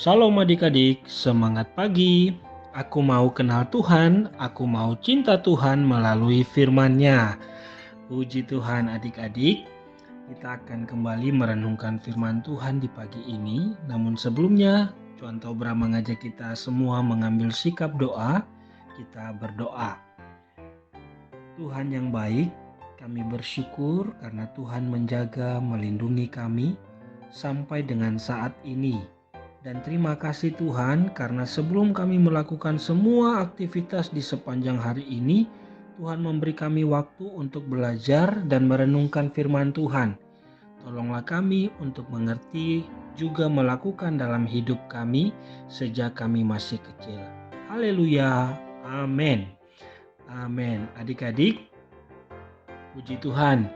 Shalom adik-adik, semangat pagi. Aku mau kenal Tuhan, aku mau cinta Tuhan melalui firman-Nya. Puji Tuhan adik-adik, kita akan kembali merenungkan firman Tuhan di pagi ini. Namun sebelumnya, Tuhan Tobra mengajak kita semua mengambil sikap doa. Kita berdoa. Tuhan yang baik, kami bersyukur karena Tuhan menjaga, melindungi kami sampai dengan saat ini. Dan terima kasih Tuhan karena sebelum kami melakukan semua aktivitas di sepanjang hari ini, Tuhan memberi kami waktu untuk belajar dan merenungkan firman Tuhan. Tolonglah kami untuk mengerti juga melakukan dalam hidup kami sejak kami masih kecil. Haleluya. Amin. Amin. Adik-adik, puji Tuhan.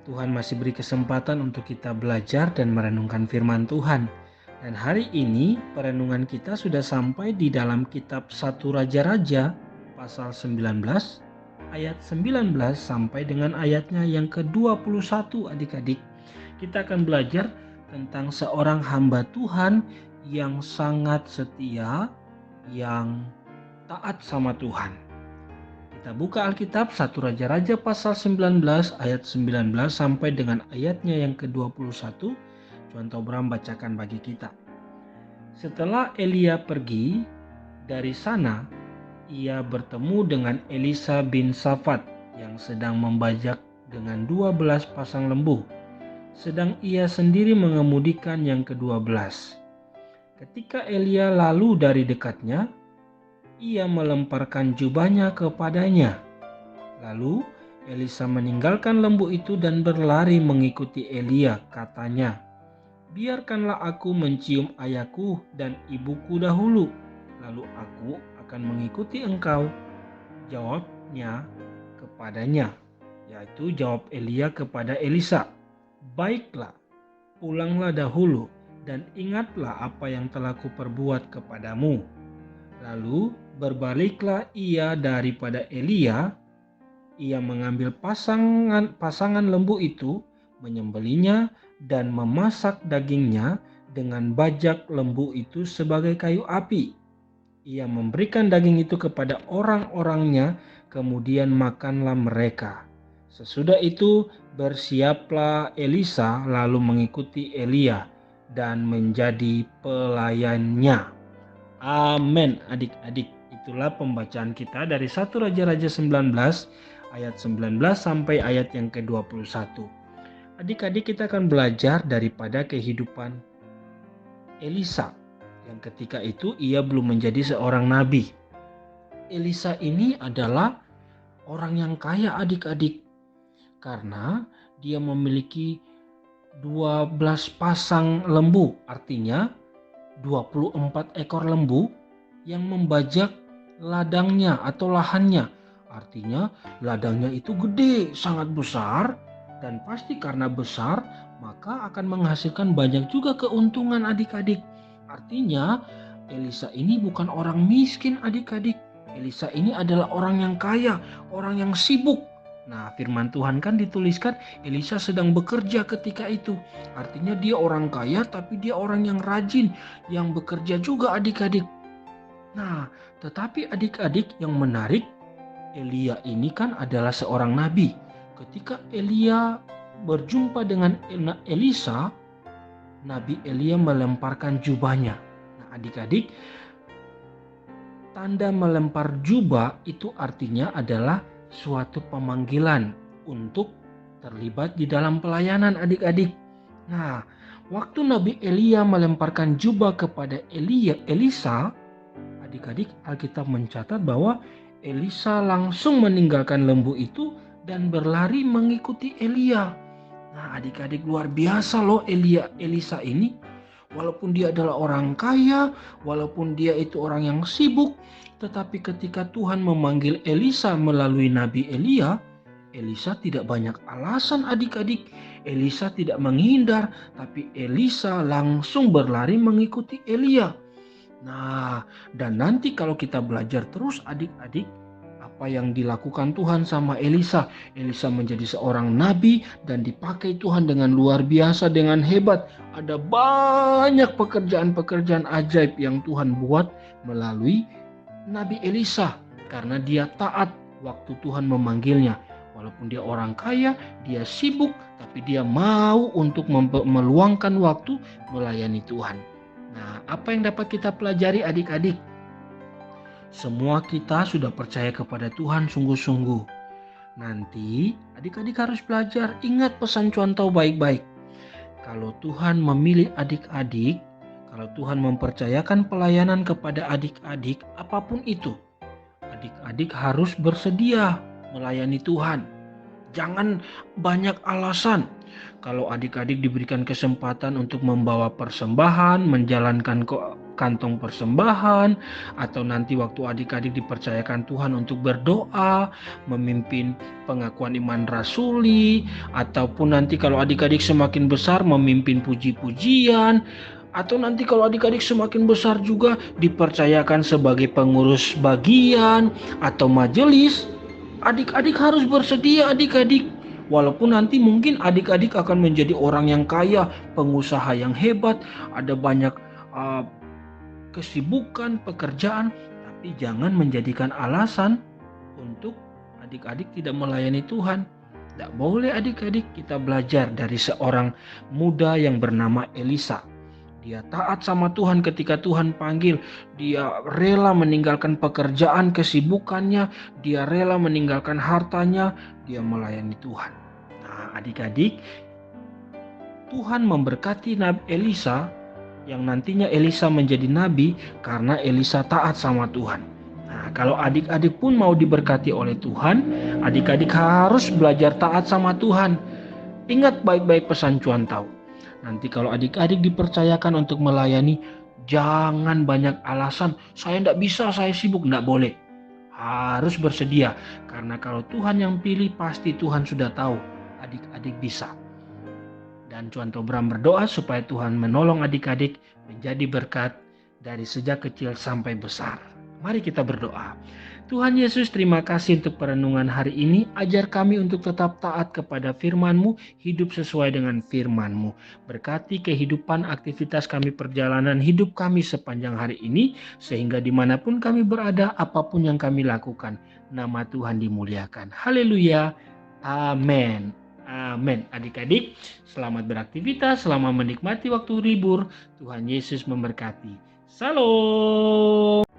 Tuhan masih beri kesempatan untuk kita belajar dan merenungkan firman Tuhan. Dan hari ini perenungan kita sudah sampai di dalam kitab 1 Raja-Raja pasal 19 ayat 19 sampai dengan ayatnya yang ke-21 adik-adik. Kita akan belajar tentang seorang hamba Tuhan yang sangat setia, yang taat sama Tuhan. Kita buka Alkitab 1 Raja-Raja pasal 19 ayat 19 sampai dengan ayatnya yang ke-21. Tuhan Tobram bacakan bagi kita. Setelah Elia pergi dari sana, ia bertemu dengan Elisa bin Safat yang sedang membajak dengan 12 pasang lembu, sedang ia sendiri mengemudikan yang ke-12. Ketika Elia lalu dari dekatnya, ia melemparkan jubahnya kepadanya. Lalu Elisa meninggalkan lembu itu dan berlari mengikuti Elia, katanya, "Biarkanlah aku mencium ayahku dan ibuku dahulu, lalu aku akan mengikuti engkau." Jawabnya kepadanya, yaitu jawab Elia kepada Elisa, "Baiklah, pulanglah dahulu dan ingatlah apa yang telah kuperbuat kepadamu." Lalu berbaliklah ia daripada Elia. Ia mengambil pasangan lembu itu, menyembelinya dan memasak dagingnya dengan bajak lembu itu sebagai kayu api. Ia memberikan daging itu kepada orang-orangnya, kemudian makanlah mereka. Sesudah itu bersiaplah Elisa lalu mengikuti Elia dan menjadi pelayannya. Amin adik-adik. Itulah pembacaan kita dari 1 Raja-Raja 19 ayat 19 sampai ayat yang ke-21. Adik-adik, kita akan belajar daripada kehidupan Elisa yang ketika itu ia belum menjadi seorang nabi. Elisa ini adalah orang yang kaya adik-adik karena dia memiliki 12 pasang lembu, artinya 24 ekor lembu yang membajak ladangnya atau lahannya. Artinya ladangnya itu gede, sangat besar, dan pasti karena besar maka akan menghasilkan banyak juga keuntungan adik-adik. Artinya Elisa ini bukan orang miskin adik-adik. Elisa ini adalah orang yang kaya, orang yang sibuk. Nah, firman Tuhan kan dituliskan Elisa sedang bekerja ketika itu. Artinya dia orang kaya tapi dia orang yang rajin, yang bekerja juga adik-adik. Nah, tetapi adik-adik yang menarik, Elia ini kan adalah seorang nabi. Ketika Elia berjumpa dengan Elisa, Nabi Elia melemparkan jubahnya. Nah, adik-adik, tanda melempar jubah itu artinya adalah suatu pemanggilan untuk terlibat di dalam pelayanan adik-adik. Nah, waktu Nabi Elia melemparkan jubah kepada Elisa, adik-adik, Alkitab mencatat bahwa Elisa langsung meninggalkan lembu itu dan berlari mengikuti Elia. Nah, adik-adik, luar biasa loh Elisa ini. Walaupun dia adalah orang kaya, walaupun dia itu orang yang sibuk, tetapi ketika Tuhan memanggil Elisa melalui Nabi Elia, Elisa tidak banyak alasan adik-adik. Elisa tidak menghindar, tapi Elisa langsung berlari mengikuti Elia. Nah, dan nanti kalau kita belajar terus adik-adik, apa yang dilakukan Tuhan sama Elisa. Elisa menjadi seorang nabi dan dipakai Tuhan dengan luar biasa, dengan hebat. Ada banyak pekerjaan-pekerjaan ajaib yang Tuhan buat melalui Nabi Elisa karena dia taat waktu Tuhan memanggilnya. Walaupun dia orang kaya, dia sibuk, tapi dia mau untuk meluangkan waktu melayani Tuhan. Nah, apa yang dapat kita pelajari adik-adik? Semua kita sudah percaya kepada Tuhan sungguh-sungguh. Nanti adik-adik harus belajar, ingat pesan contoh baik-baik. Kalau Tuhan memilih adik-adik, kalau Tuhan mempercayakan pelayanan kepada adik-adik, apapun itu, adik-adik harus bersedia melayani Tuhan. Jangan banyak alasan. Kalau adik-adik diberikan kesempatan untuk membawa persembahan, menjalankan kantong persembahan, atau nanti waktu adik-adik dipercayakan Tuhan untuk berdoa, memimpin pengakuan iman rasuli, ataupun nanti kalau adik-adik semakin besar memimpin puji-pujian, atau nanti kalau adik-adik semakin besar juga dipercayakan sebagai pengurus bagian atau majelis, adik-adik harus bersedia adik-adik. Walaupun nanti mungkin adik-adik akan menjadi orang yang kaya, pengusaha yang hebat, ada banyak kesibukan, pekerjaan, tapi jangan menjadikan alasan untuk adik-adik tidak melayani Tuhan. Tidak boleh adik-adik, kita belajar dari seorang muda yang bernama Elisa. Dia taat sama Tuhan ketika Tuhan panggil. Dia rela meninggalkan pekerjaan, kesibukannya. Dia rela meninggalkan hartanya. Dia melayani Tuhan. Nah, adik-adik, Tuhan memberkati Nabi Elisa yang nantinya Elisa menjadi nabi karena Elisa taat sama Tuhan. Nah, kalau adik-adik pun mau diberkati oleh Tuhan, adik-adik harus belajar taat sama Tuhan. Ingat baik-baik pesan Tuhan tahu. Nanti kalau adik-adik dipercayakan untuk melayani, jangan banyak alasan, saya tidak bisa, saya sibuk, tidak boleh. Harus bersedia, karena kalau Tuhan yang pilih, pasti Tuhan sudah tahu adik-adik bisa. Dan Tuhan Tobram berdoa supaya Tuhan menolong adik-adik menjadi berkat dari sejak kecil sampai besar. Mari kita berdoa. Tuhan Yesus, terima kasih untuk perenungan hari ini. Ajar kami untuk tetap taat kepada firman-Mu, hidup sesuai dengan firman-Mu. Berkati kehidupan, aktivitas kami, perjalanan hidup kami sepanjang hari ini, sehingga dimanapun kami berada, apapun yang kami lakukan, nama Tuhan dimuliakan. Haleluya. Amin. Amin. Adik-adik, selamat beraktivitas, selamat menikmati waktu libur. Tuhan Yesus memberkati. Salam.